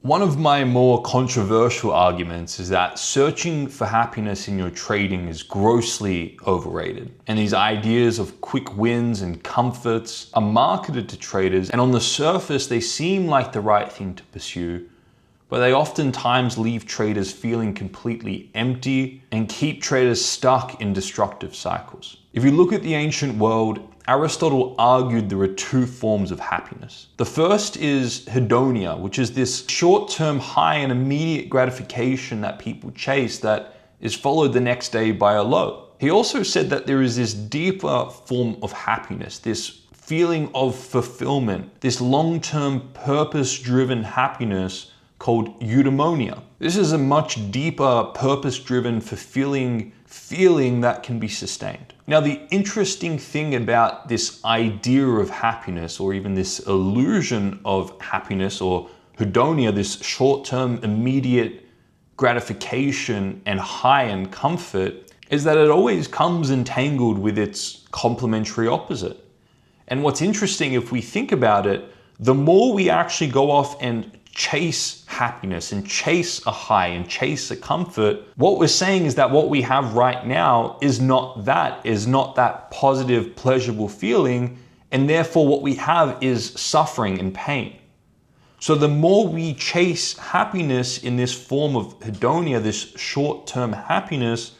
One of my more controversial arguments is that searching for happiness in your trading is grossly overrated. And these ideas of quick wins and comforts are marketed to traders, and on the surface they seem like the right thing to pursue, but they oftentimes leave traders feeling completely empty and keep traders stuck in destructive cycles. If you look at the ancient world, Aristotle argued there are two forms of happiness. The first is hedonia, which is this short-term high and immediate gratification that people chase that is followed the next day by a low. He also said that there is this deeper form of happiness, this feeling of fulfillment, this long-term purpose-driven happiness called eudaimonia. This is a much deeper, purpose-driven, fulfilling feeling that can be sustained. Now, the interesting thing about this idea of happiness, or even this illusion of happiness or hedonia, this short-term immediate gratification and high and comfort, is that it always comes entangled with its complementary opposite. And what's interesting, if we think about it, the more we actually go off and chase happiness and chase a high and chase a comfort, what we're saying is that what we have right now is not that positive, pleasurable feeling, and therefore what we have is suffering and pain. So the more we chase happiness in this form of hedonia, this short-term happiness,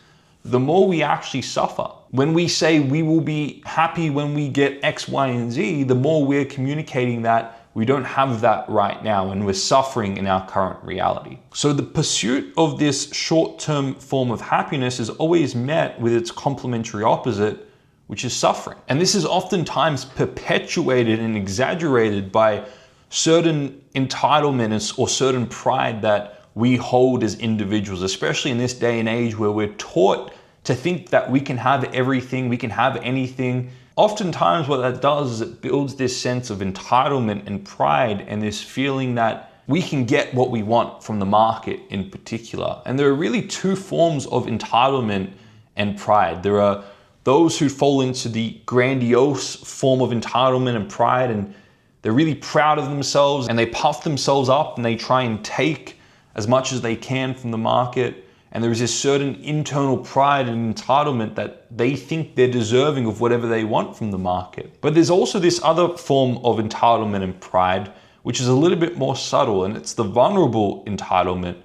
the more we actually suffer. When we say we will be happy when we get X, Y, and Z, the more we're communicating that we don't have that right now and we're suffering in our current reality. So the pursuit of this short-term form of happiness is always met with its complementary opposite, which is suffering. And this is oftentimes perpetuated and exaggerated by certain entitlement or certain pride that we hold as individuals, especially in this day and age where we're taught to think that we can have everything, we can have anything. Oftentimes what that does is it builds this sense of entitlement and pride and this feeling that we can get what we want from the market in particular. And there are really two forms of entitlement and pride. There are those who fall into the grandiose form of entitlement and pride, and they're really proud of themselves and they puff themselves up and they try and take as much as they can from the market. And there is this certain internal pride and entitlement that they think they're deserving of whatever they want from the market. But there's also this other form of entitlement and pride, which is a little bit more subtle, and it's the vulnerable entitlement,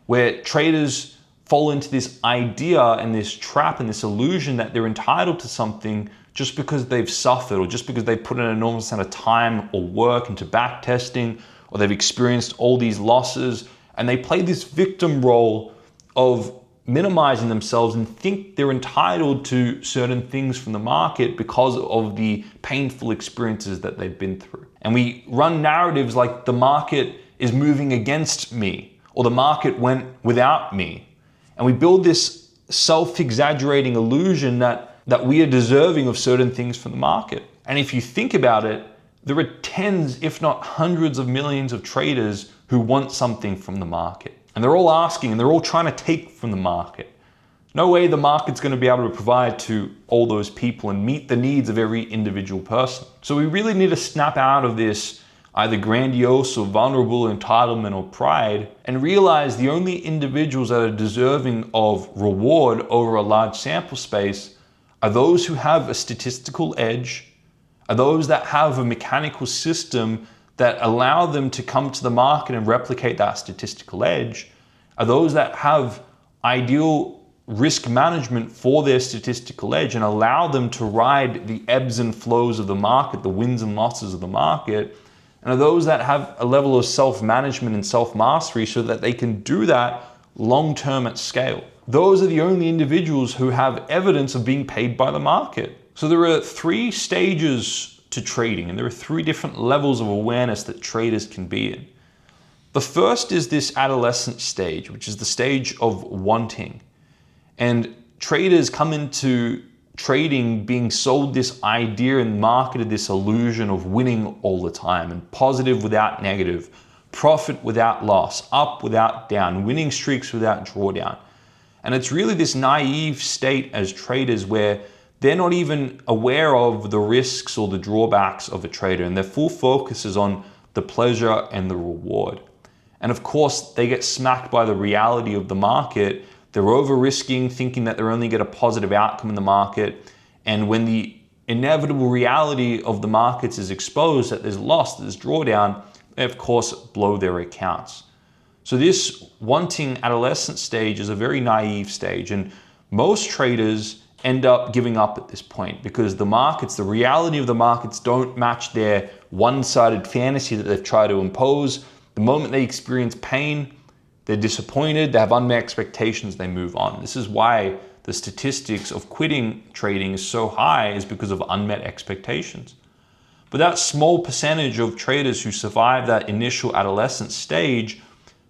where traders fall into this idea and this trap and this illusion that they're entitled to something just because they've suffered or just because they've put an enormous amount of time or work into back testing, or they've experienced all these losses, and they play this victim role of minimizing themselves and think they're entitled to certain things from the market because of the painful experiences that they've been through. And we run narratives like the market is moving against me, or the market went without me. And we build this self-exaggerating illusion that we are deserving of certain things from the market. And if you think about it, there are tens, if not hundreds of millions of traders who want something from the market. And they're all asking and they're all trying to take from the market. No way the market's going to be able to provide to all those people and meet the needs of every individual person. So we really need to snap out of this either grandiose or vulnerable entitlement or pride and realize the only individuals that are deserving of reward over a large sample space are those who have a statistical edge, are those that have a mechanical system that allow them to come to the market and replicate that statistical edge, are those that have ideal risk management for their statistical edge and allow them to ride the ebbs and flows of the market, the wins and losses of the market, and are those that have a level of self-management and self-mastery so that they can do that long-term at scale. Those are the only individuals who have evidence of being paid by the market. So there are three stages to trading, and there are three different levels of awareness that traders can be in. The first is this adolescent stage, which is the stage of wanting. And traders come into trading being sold this idea and marketed this illusion of winning all the time, and positive without negative, profit without loss, up without down, winning streaks without drawdown. And it's really this naive state as traders where they're not even aware of the risks or the drawbacks of a trader, and their full focus is on the pleasure and the reward. And of course, they get smacked by the reality of the market. They're over-risking, thinking that they're only get a positive outcome in the market. And when the inevitable reality of the markets is exposed, that there's loss, there's drawdown, they of course blow their accounts. So this wanting adolescent stage is a very naive stage, and most traders end up giving up at this point because the markets, the reality of the markets don't match their one-sided fantasy that they've tried to impose. The moment they experience pain, they're disappointed, they have unmet expectations, they move on. This is why the statistics of quitting trading is so high, is because of unmet expectations. But that small percentage of traders who survive that initial adolescent stage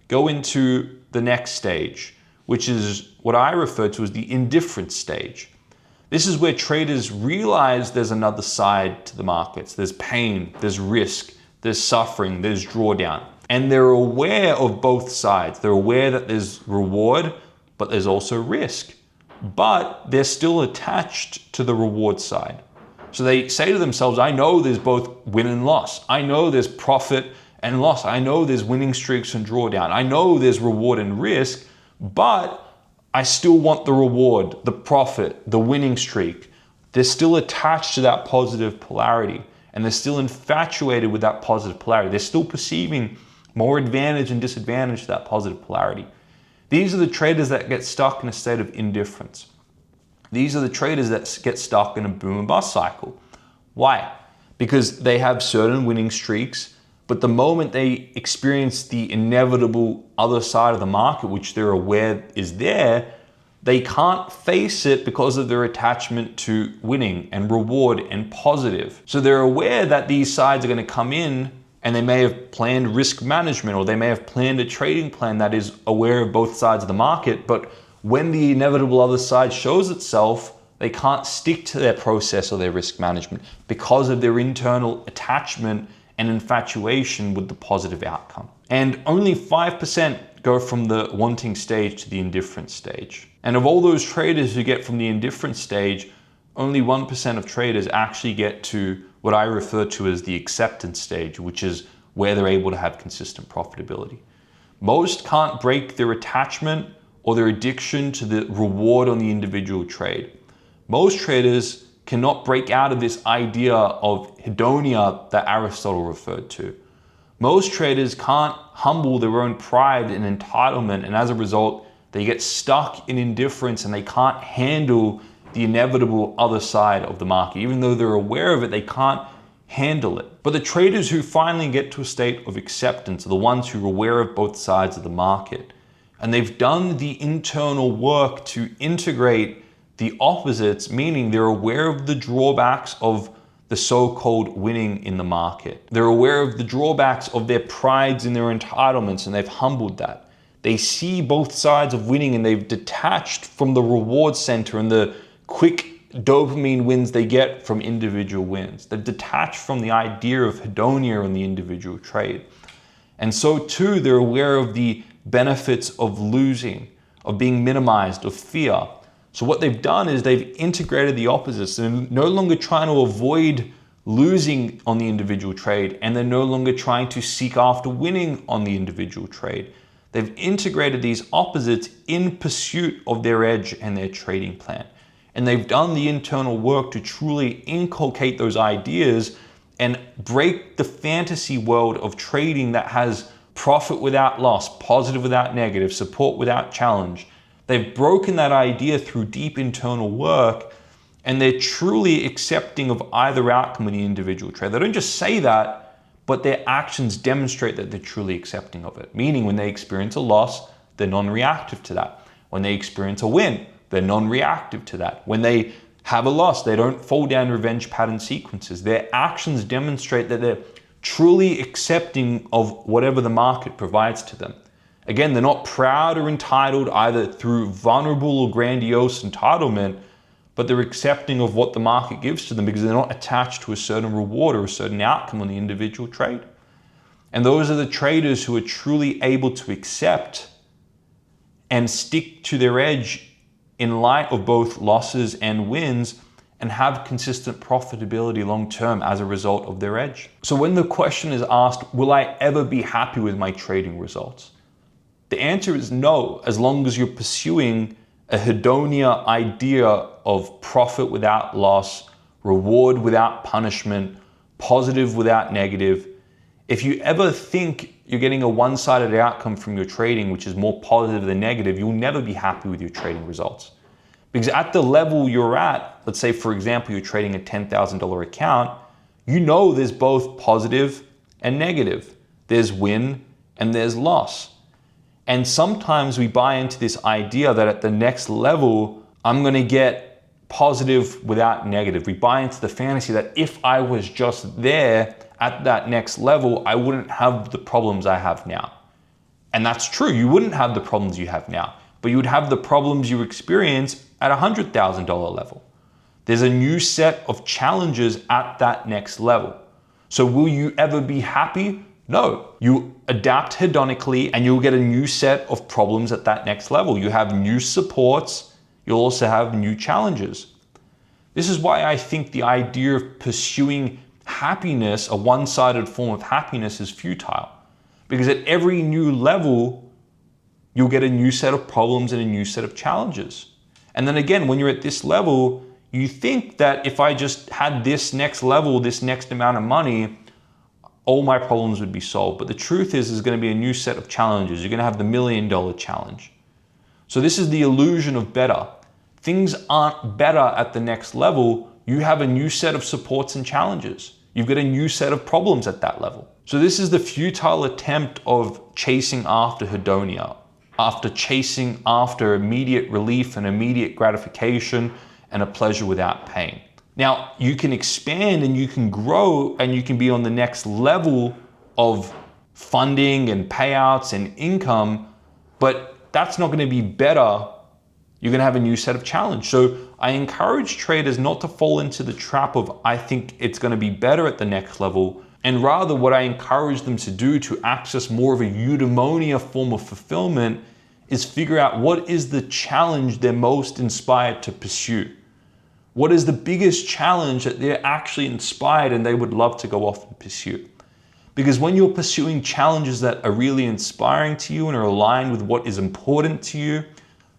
go into the next stage, which is what I refer to as the indifference stage. This is where traders realize there's another side to the markets. There's pain, there's risk, there's suffering, there's drawdown. And they're aware of both sides. They're aware that there's reward, but there's also risk. But they're still attached to the reward side. So they say to themselves, I know there's both win and loss. I know there's profit and loss. I know there's winning streaks and drawdown. I know there's reward and risk, but I still want the reward, the profit, the winning streak. They're still attached to that positive polarity, and they're still infatuated with that positive polarity. They're still perceiving more advantage and disadvantage to that positive polarity. These are the traders that get stuck in a state of indifference. These are the traders that get stuck in a boom and bust cycle. Why? Because they have certain winning streaks, but the moment they experience the inevitable other side of the market, which they're aware is there, they can't face it because of their attachment to winning and reward and positive. So they're aware that these sides are going to come in, and they may have planned risk management, or they may have planned a trading plan that is aware of both sides of the market, but when the inevitable other side shows itself, they can't stick to their process or their risk management because of their internal attachment and infatuation with the positive outcome. And only 5% go from the wanting stage to the indifference stage. And of all those traders who get from the indifference stage, only 1% of traders actually get to what I refer to as the acceptance stage, which is where they're able to have consistent profitability. Most can't break their attachment or their addiction to the reward on the individual trade. Most traders cannot break out of this idea of hedonia that Aristotle referred to. Most traders can't humble their own pride and entitlement, and as a result, they get stuck in indifference and they can't handle the inevitable other side of the market. Even though they're aware of it, they can't handle it. But the traders who finally get to a state of acceptance are the ones who are aware of both sides of the market. And they've done the internal work to integrate the opposites, meaning they're aware of the drawbacks of the so-called winning in the market. They're aware of the drawbacks of their prides and their entitlements, and they've humbled that. They see both sides of winning, and they've detached from the reward center and the quick dopamine wins they get from individual wins. They've detached from the idea of hedonia in the individual trade. And so too, they're aware of the benefits of losing, of being minimized, of fear. So what they've done is they've integrated the opposites. They're no longer trying to avoid losing on the individual trade, and they're no longer trying to seek after winning on the individual trade. They've integrated these opposites in pursuit of their edge and their trading plan. And they've done the internal work to truly inculcate those ideas and break the fantasy world of trading that has profit without loss, positive without negative, support without challenge. They've broken that idea through deep internal work, and they're truly accepting of either outcome in the individual trade. They don't just say that, but their actions demonstrate that they're truly accepting of it. Meaning when they experience a loss, they're non-reactive to that. When they experience a win, they're non-reactive to that. When they have a loss, they don't fall down revenge pattern sequences. Their actions demonstrate that they're truly accepting of whatever the market provides to them. Again, they're not proud or entitled either through vulnerable or grandiose entitlement, but they're accepting of what the market gives to them because they're not attached to a certain reward or a certain outcome on the individual trade. And those are the traders who are truly able to accept and stick to their edge in light of both losses and wins, and have consistent profitability long term as a result of their edge. So when the question is asked, will I ever be happy with my trading results? The answer is no, as long as you're pursuing a hedonia idea of profit without loss, reward without punishment, positive without negative. If you ever think you're getting a one-sided outcome from your trading, which is more positive than negative, you'll never be happy with your trading results. Because at the level you're at, let's say for example, you're trading a $10,000 account, you know there's both positive and negative. There's win and there's loss. And sometimes we buy into this idea that at the next level, I'm gonna get positive without negative. We buy into the fantasy that if I was just there at that next level, I wouldn't have the problems I have now. And that's true, you wouldn't have the problems you have now, but you would have the problems you experience at $100,000 level. There's a new set of challenges at that next level. So will you ever be happy? No. You adapt hedonically and you'll get a new set of problems at that next level. You have new supports, you'll also have new challenges. This is why I think the idea of pursuing happiness, a one-sided form of happiness, is futile. Because at every new level, you'll get a new set of problems and a new set of challenges. And then again, when you're at this level, you think that if I just had this next level, this next amount of money, all my problems would be solved. But the truth is, there's going to be a new set of challenges. You're going to have the $1 million challenge. So this is the illusion of better. Things aren't better at the next level. You have a new set of supports and challenges. You've got a new set of problems at that level. So this is the futile attempt of chasing after hedonia, after chasing after immediate relief and immediate gratification and a pleasure without pain. Now, you can expand and you can grow and you can be on the next level of funding and payouts and income, but that's not going to be better. You're going to have a new set of challenge. So I encourage traders not to fall into the trap of, I think it's going to be better at the next level. And rather what I encourage them to do to access more of a eudaimonia form of fulfillment is figure out what is the challenge they're most inspired to pursue. What is the biggest challenge that they're actually inspired and they would love to go off and pursue? Because when you're pursuing challenges that are really inspiring to you and are aligned with what is important to you,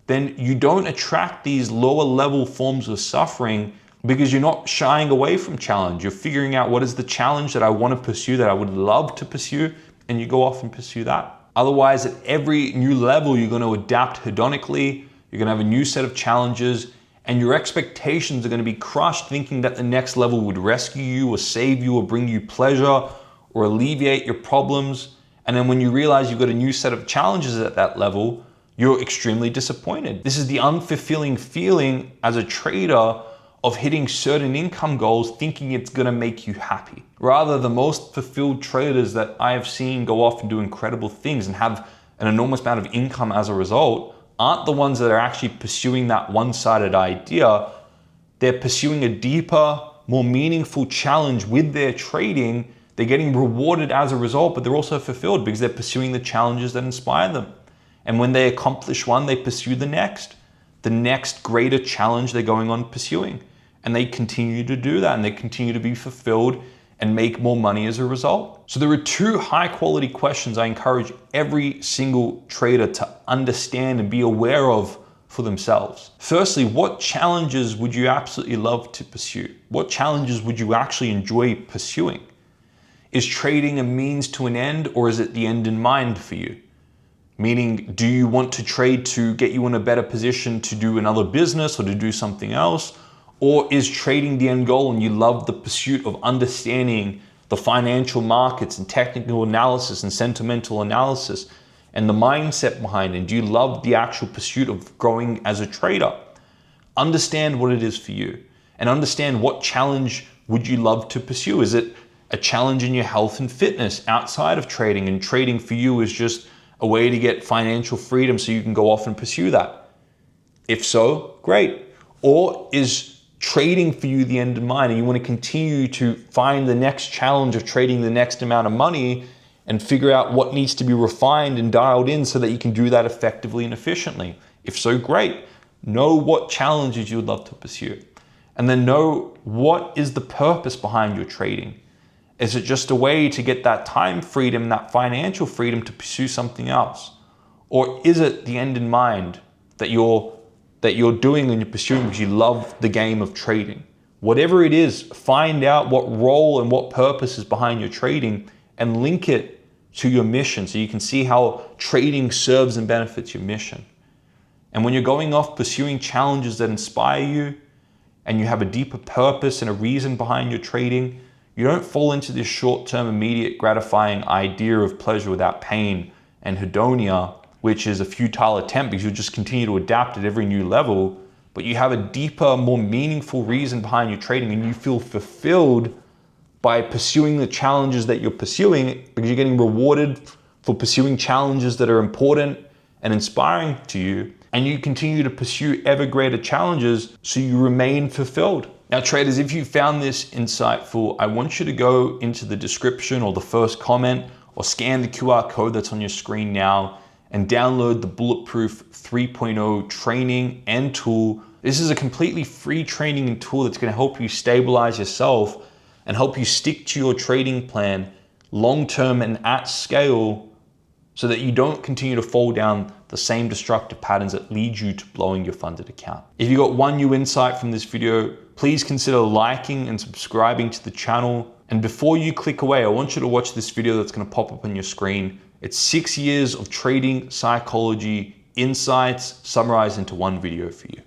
then you don't attract these lower level forms of suffering because you're not shying away from challenge. You're figuring out what is the challenge that I want to pursue, that I would love to pursue, and you go off and pursue that. Otherwise, at every new level, you're going to adapt hedonically, you're going to have a new set of challenges, and your expectations are going to be crushed thinking that the next level would rescue you or save you or bring you pleasure or alleviate your problems. And then when you realize you've got a new set of challenges at that level, you're extremely disappointed. This is the unfulfilling feeling as a trader of hitting certain income goals thinking it's going to make you happy. Rather, the most fulfilled traders that I have seen go off and do incredible things and have an enormous amount of income as a result aren't the ones that are actually pursuing that one-sided idea. They're pursuing a deeper, more meaningful challenge with their trading. They're getting rewarded as a result, but they're also fulfilled because they're pursuing the challenges that inspire them. And when they accomplish one, they pursue the next greater challenge they're going on pursuing. And they continue to do that and they continue to be fulfilled and make more money as a result. So there are two high quality questions I encourage every single trader to understand and be aware of for themselves. Firstly, what challenges would you absolutely love to pursue? What challenges would you actually enjoy pursuing? Is trading a means to an end, or is it the end in mind for you? Meaning, do you want to trade to get you in a better position to do another business or to do something else? Or is trading the end goal and you love the pursuit of understanding the financial markets and technical analysis and sentimental analysis and the mindset behind it? Do you love the actual pursuit of growing as a trader? Understand what it is for you and understand what challenge would you love to pursue. Is it a challenge in your health and fitness outside of trading, and trading for you is just a way to get financial freedom so you can go off and pursue that? If so, great. Or is trading for you the end in mind and you want to continue to find the next challenge of trading the next amount of money and figure out what needs to be refined and dialed in so that you can do that effectively and efficiently? If so, great. Know what challenges you would love to pursue. And then know, what is the purpose behind your trading? Is it just a way to get that time freedom, that financial freedom to pursue something else? Or is it the end in mind that you're doing and you're pursuing because you love the game of trading? Whatever it is, find out what role and what purpose is behind your trading and link it to your mission so you can see how trading serves and benefits your mission. And when you're going off pursuing challenges that inspire you and you have a deeper purpose and a reason behind your trading, you don't fall into this short-term, immediate, gratifying idea of pleasure without pain and hedonia, which is a futile attempt because you'll just continue to adapt at every new level. But you have a deeper, more meaningful reason behind your trading and you feel fulfilled by pursuing the challenges that you're pursuing because you're getting rewarded for pursuing challenges that are important and inspiring to you. And you continue to pursue ever greater challenges so you remain fulfilled. Now traders, if you found this insightful, I want you to go into the description or the first comment or scan the QR code that's on your screen now and download the Bulletproof 3.0 training and tool. This is a completely free training and tool that's going to help you stabilize yourself and help you stick to your trading plan long-term and at scale so that you don't continue to fall down the same destructive patterns that lead you to blowing your funded account. If you got one new insight from this video, please consider liking and subscribing to the channel. And before you click away, I want you to watch this video that's going to pop up on your screen. It's 6 years of trading psychology insights summarized into one video for you.